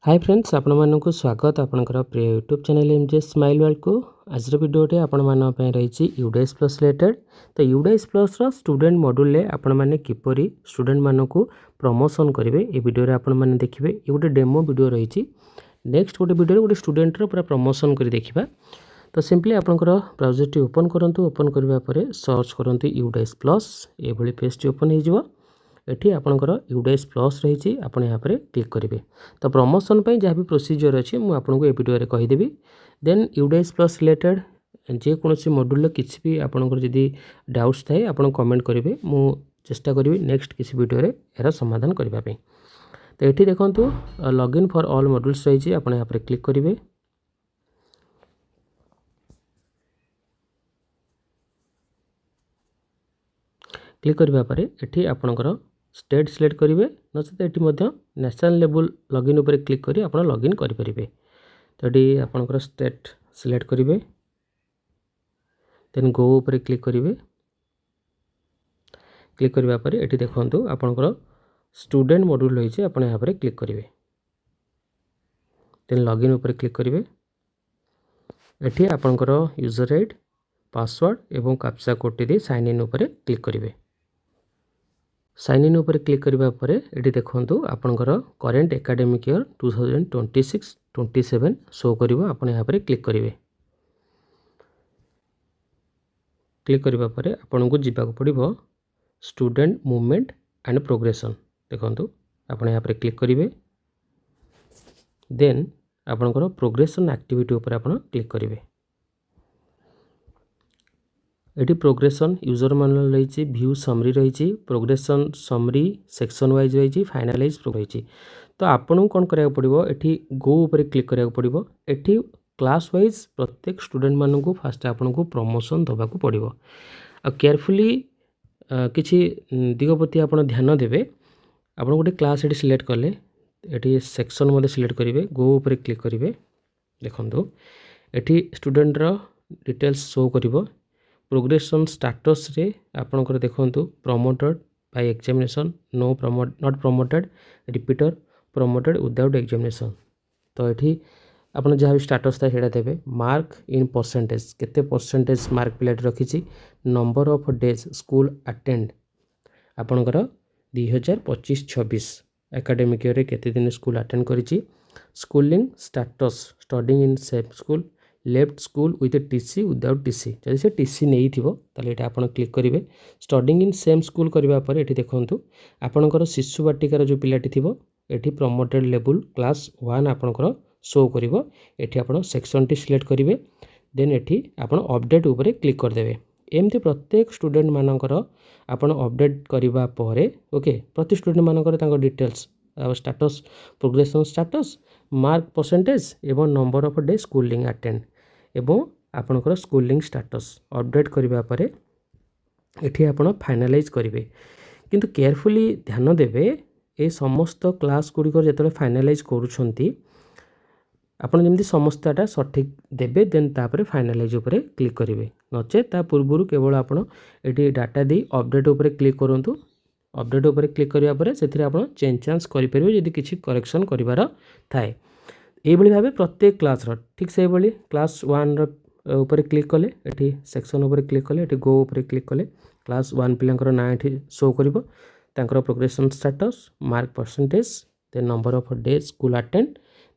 Hi friends आपण मानक स्वागत आपणकर प्रिय YouTube channel MJ smile world को आज वीडियोटे आपण मान रही यूडाइस प्लस रिलेटेड। तो यूडाइस प्लस स्टूडेंट मॉड्यूल आपण मैंने किपरि स्टूडेंट मानक प्रमोशन करेंगे ये वीडियो आपण मैंने देखिए। ये गोटे डेमो वीडियो रही नेक्स्ट गोटे वीडियो गोटे स्टूडेंट पूरा प्रमोशन कर देखा। तो सिंपली आपंकर ब्राउजर टी ओपन करूँ। ओपन करने सर्च करते यूडाइस प्लस ये पेज टी ओपन हो एठी आपणकर यूडाइस प्लस रही आप यहाँ पर क्लिक करेंगे। तो प्रमोशन पर जहाँ भी प्रोसीजर अच्छी मुझे आपको ये वीडियो कहीदेवी। देन यूडाइस प्लस रिलेटेड जेकोसी मॉड्यूल किसी भी आपंकर जदि डाउट्स थाए आप कमेंट करेंगे मु चेष्टा करी नेक्स्ट किसी वीडियो यार समाधान करने। तो ये देखो लॉगिन फॉर ऑल मॉड्यूल्स रही आप यहाँ पर क्लिक करेंगे। क्लिक करने ये आपणकर स्टेट सिलेक्ट करेंगे नचेत ये नेशनल लेवल लॉगिन उपर क्लिक करी आप लॉगिन करेंगे। तो ये आपणकर स्टेट सिलेक्ट करेंगे देन गो उपर क्लिक करेंगे। क्लिक करने ये देखो आपणकर स्टूडेंट मॉड्यूल रही आप यहाँ पर क्लिक करेंगे। देन लॉगिन उपर क्लिक करेंगे। ये आपणकर यूजर आईडी पासवर्ड एवं कैप्चा कोड टी साइन इन उपर क्लिक करेंगे। साइन इन उपर क्लिक करने पर ये देखो आपणकर करेंट एकेडमिक ईयर 2026-27 शो कर आप यहाँ पर क्लिक करेंगे। क्लिक करने पर आपन को जावाक पड़ो स्टूडेंट मूवमेंट एंड प्रोग्रेसन देखो आप यहाँ पर क्लिक करेंगे। देन आपणकर प्रोग्रेसन एक्टिविटी उपर आप क्लिक करेंगे। ये प्रोग्रेसन यूजर मैनुअल रही व्यू समरी रही प्रोग्रेसन समरी सेक्शन वाइज रही फाइनालाइज रही। तो आपन को कौन करा पड़ो ये गो उपर क्लिक करा पड़ो। ये क्लास वाइज प्रत्येक स्टूडेंट मानू फास्ट आपन को प्रमोशन दबा पड़ो। केयरफुली किसी दिगप्रति आप ध्यान देवे। आप गोटे क्लास ये सिलेक्ट कले ये सेक्शन मध्य सिलेक्ट करेंगे गो उपर क्लिक करेंगे। देखो ये स्टूडेंटर डिटेल्स शो कर प्रोग्रेसन स्टाटस रे आपनकर देखंतु promoted by examination no not promoted repeater promoted without examination. तो ये आप जहाँ भी स्टाटस था सेटा देवे। मार्क इन परसेंटेज केते परसेंटेज मार्क प्लेट रखी number of days school attend आपनकर 2025-26 एकेडमिक ईयर केते दिन स्कूल अटेंड करिछि। Schooling status studying in same school left school with TC without TC जब से टीसी नहीं थी ताले ये आप क्लिक करेंगे। स्टडिंग इन सेम स्कूल करने ये देखो आपणकर शिशु बाटिकार जो पिलाटी थी ये प्रमोटेड लेवल क्लास 1 आपणकर शो कर ये आप सेक्शन टी सिलेक्ट करेंगे। देन ये आप अपडेट उपर क्लिक करदे। एमती प्रत्येक स्टूडेंट मानकर आपण अपडेट करने पर ओके प्रति स्टूडेंट मानकर details status progression status mark percentage एवं number of day schooling attend एवं आपणकर स्कूलिंग स्टाटस अपडेट करने पर ये आप फाइनालाइज करेंगे। किंतु केयरफुली ध्यान देवे ये समस्त क्लास गुड़िक जो फाइनालाइज करुँच आपड़ जमी समस्याटा सठिक देवे। देन तापर फाइनालाइज उपर क्लिक करेंगे नचे ता पूर्व केवल आपड़ ये डाटा दे अपडेट उपर क्लिक करूँ। अपडेट उपर क्लिक करापर से चेंज चांस करेंगे जदि किसी करेक्शन करार थाए। ये भाव प्रत्येक क्लास ठीक से भाई क्लास 1 ऊपर क्लिक कले ये सेक्शन उपर क्लिक कले ये गो उपर क्लिक कले क्लास 1 पिलांकर ना ये शो कर progression status mark percentage then number of day school attend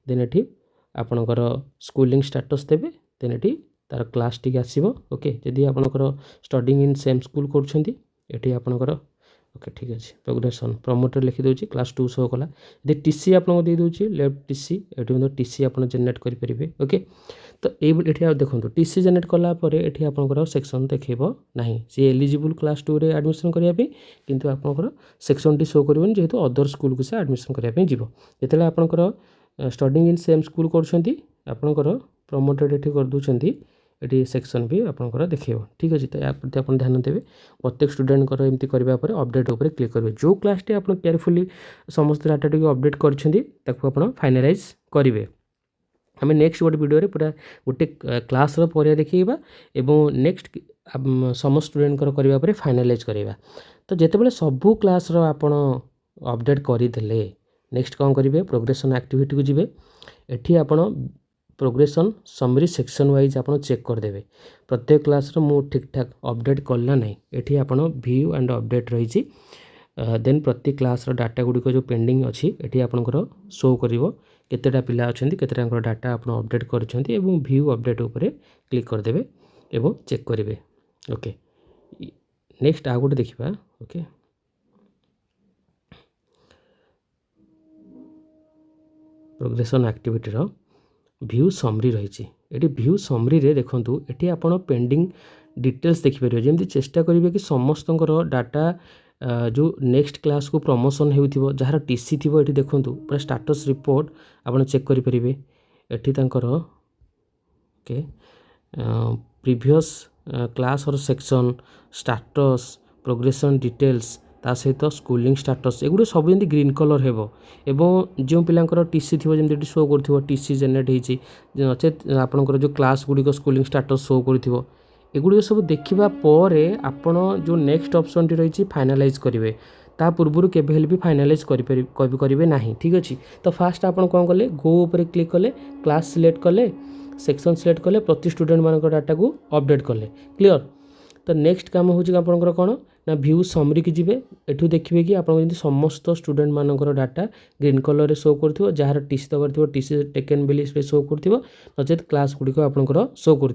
then ये आपणकर स्कूलिंग स्टाटस देवे। देन ये तार क्लास टी आसो ओके जदि आपणकर स्टडिंग इन सेम स्कूल कर आपणकर ओके ठीक अच्छे प्रोग्रेसन प्रमोटेड लिखिदे क्लास 2 शो कला यदि टीसी आपको दे दूँ लेफ्ट टीसी ये टीसी आप जेनेट करेंगे ओके। तो ये देखो टीसी जेनेट कलापर ये आपंकर सेक्शन देखेब ना सी एलिजिबल क्लास 2 रे एडमिशन करने किंतु आपंकर सेक्शन टी शो कर जेहेतु अदर स्कूल को से एडमिशन करने जिते आपंकर स्टडिंग इन सेम स्कूल करपंकर प्रमोटेड ये करदे ये सेक्शन भी आपंकर देखेब ठीक अच्छे। तो या प्रति आप ध्यान देवे प्रत्येक स्टूडेंट एमती करने अपडेट उपर क्लिक करेंगे जो क्लास टी आप केयरफुली समस्त डाटा टी अपडेट कर फाइनालाइज करेंगे। आम नेक्स्ट गोटे वीडियो पूरा गोटे क्लास पर देखा एवं नेक्स्ट समस्त स्टूडेंट करने फाइनालाइज करवा। तो जितेबाला सबू क्लास आप अपडेट करदे नेक्स्ट कौन करेंगे प्रोग्रेसन एक्टिविटी को जीवे एठी आपण प्रोग्रेसन समरी सेक्शन वाइज आप चेक करदे प्रत्येक क्लास मु ठीक ठाक अपडेट कला ना एठी आपण व्यू एंड अपडेट रही देन प्रत्येक क्लास डाटा गुड़िक जो पेंडिंग अच्छी एठी आपनकर शो करिवो केतेटा पिला अछंती केतेटा डाटा आपण अपडेट करछंती एवं व्यू अपडेट ऊपर क्लिक करदेबे एवं चेक करेंगे ओके नेक्स्ट आ गोटे देखिबा ओके प्रोग्रेसन एक्टिविटी रो व्यू समरी रही एटी व्यू समरी रे देखंतु एटी आपण पेंडिंग डिटेल्स देखि परियो जेमति चेष्टा करिवे कि समस्तंकर डाटा जो नेक्स्ट क्लास को प्रमोशन हेउथिबो जहार टीसी थिबो एटी देखंतु पूरा स्टेटस रिपोर्ट आपण चेक करि परिबे एटी तांकर ओके प्रीवियस क्लास और सेक्शन स्टेटस प्रोग्रेसन डिटेल्स ता सहित स्कूलिंग स्टेटस एगुड़े सब जमी ग्रीन कलर हेबो एवं जो पिलांकर टीसी थिबो जेमति शो करथिबो टीसी जनरेट हेछि नचेत आपनकर जो क्लास गुडी स्कूलिंग स्टेटस शो करथिबो एगुड़ी सब देखा पर आपण जो नेक्स्ट ऑप्शन टी रही फाइनालाइज करेंगे ता पूर्व केबे भी फाइनालाइज करेंगे ना ठीक अच्छे तो फास्ट आप कौन कले गो ऊपर क्लिक कले क्लास सिलेक्ट कले सेक्शन सिलेक्ट कले प्रति स्टूडेंट मान डाटा को अपडेट कले क्लियर तो नेक्स्ट काम हूँ आपंकर कौन ना व्यू समरी की जीवे एठू देखिए कि आप समस्त स्टूडेंट मानकर डाटा ग्रीन कलर शो कर जार टीसी दबार थो टीसी टेकन बेली शो कर नचेत क्लास गुड़िक आपंकर शो कर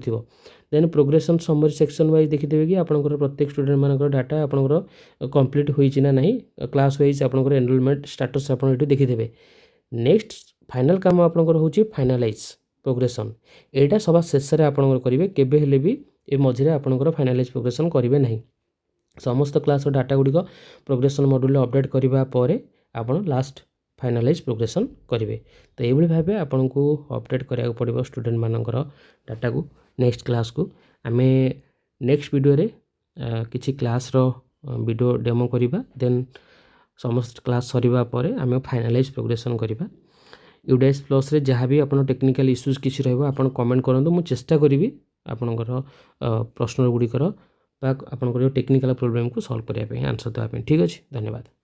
then progression summary section wise देखिदेवे कि आपंकर प्रत्येक स्टूडेंट मानकर डाटा आपंकर कंप्लीट होइछि ना नहीं क्लास वाइज आपंकर एनरोलमेंट स्टेटस आप देखिदेवे नेक्स्ट फाइनल काम आपंकर होछि फाइनालाइज प्रोग्रेसन एटा सभा शेष में आपंकर करेंगे केबे हेले भी ए मझिरे आपंकर फाइनालाइज प्रोग्रेसन करेंगे नहीं समस्त क्लास डाटा गुड़िक प्रोग्रेसन मॉड्यूल अपडेट करबा परे आपण लास्ट फाइनालाइज प्रोग्रेसन करेंगे तो ये भाव आपन को अपडेट करा पड़ो स्टूडेंट मानकर डाटा को नेक्स्ट क्लास को आम नेक्स्ट वीडियो रे किछि क्लास रो वीडियो डेमो करिबा देन समस्त क्लास सरिबा परे आम फाइनालाइज प्रोग्रेसन करिबा यूडीएस प्लस रे जहाँ भी आपन टेक्निकल इश्यूज किछि रहबो आपन कमेंट करंतु मु चेष्टा करिवि आपनकर प्रश्न गुड़िकर आपनकर टेक्निकल प्रॉब्लम को सॉल्व करबा आंसर देबा ठीक अछि धन्यवाद।